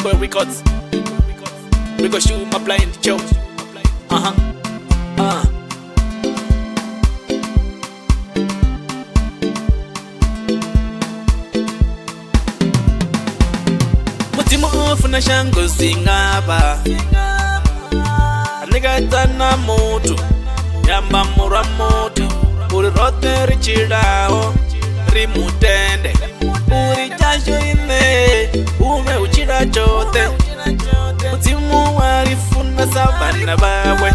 Equal records. We go shoot my blind Joe. Mutima ofuna shango singaba Nigga tana mutu Yamba mura mutu Uri rote richidao Rimutende Uri jasho ine Ume uchida chote Mutimu warifuna savana bawe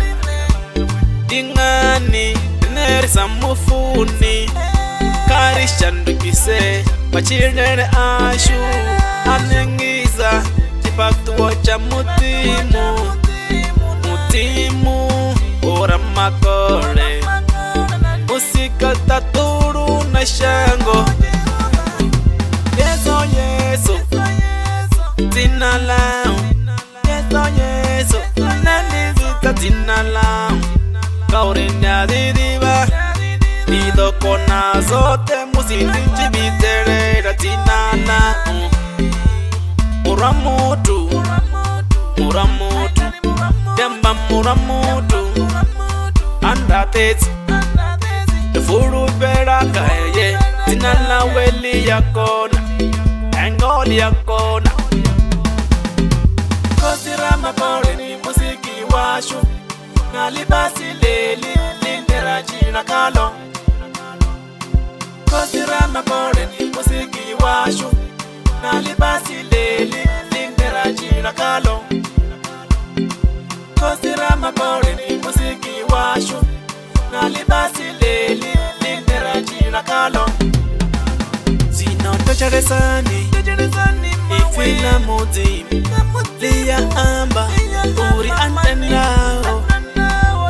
Dingani Nerisa mufuni Karishandukise Machirnene ashu Anengiza Chipaktu wacha mutimu Mutimu Ora makore Musika taturu na shango Yeso yeso Tina lao Yeso yeso Nanizita tina lao Kaure nyadidiba Nido kona zote Musindi chibiterera tina lao Muramutu Muramutu Yamba muramutu Andatezi Furu beraka ye Tina la weli ya kona Engoli ya kona Kosira mapore ni musiki washu Nalibasi leli Lindera jina kalo Kosira mapore ni musiki washu Nalibasi leli Lindera jina kalo Kosira mapore ni musiki washu Nalibasi leli Lindera jina kalo Zino tocharesani Ifila mudim Liya amba Uri antenao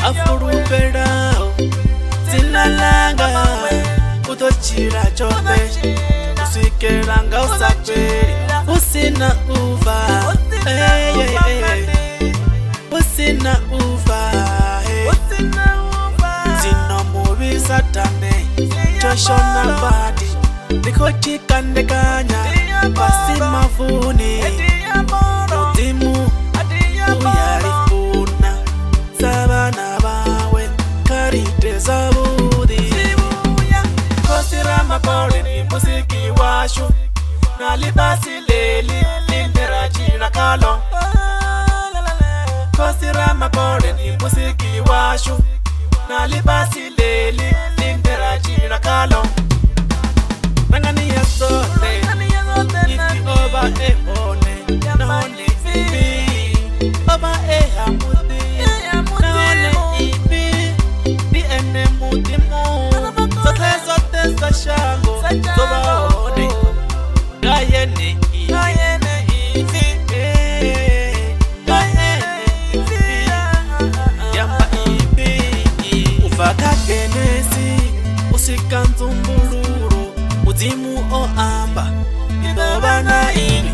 Afuru pedao Zina langa Utochira chope Usikeranga usaperi Usina uva Usina uva Zino muri satame Joshona badi Niko chikande kanya Basi mafuni Mutimu Uyarifuna Sabana bawe Karite zabudi Kosira makore ni musiki washu Nalibasi leli Lindera jina kalo Kosira makore ni musiki washu Nalibasi leli Lindera jina kalo Nangani ya sote Niti oba ehone Nahone ibi Oba ehamuti Nahone ibi Di ene mutimu Sote sa shango Soba hone Gayene ibi Gayene ibi Yamba ibi Ufaka kenesi Usikanzumbuluru Muzimu o amba Idoba na ini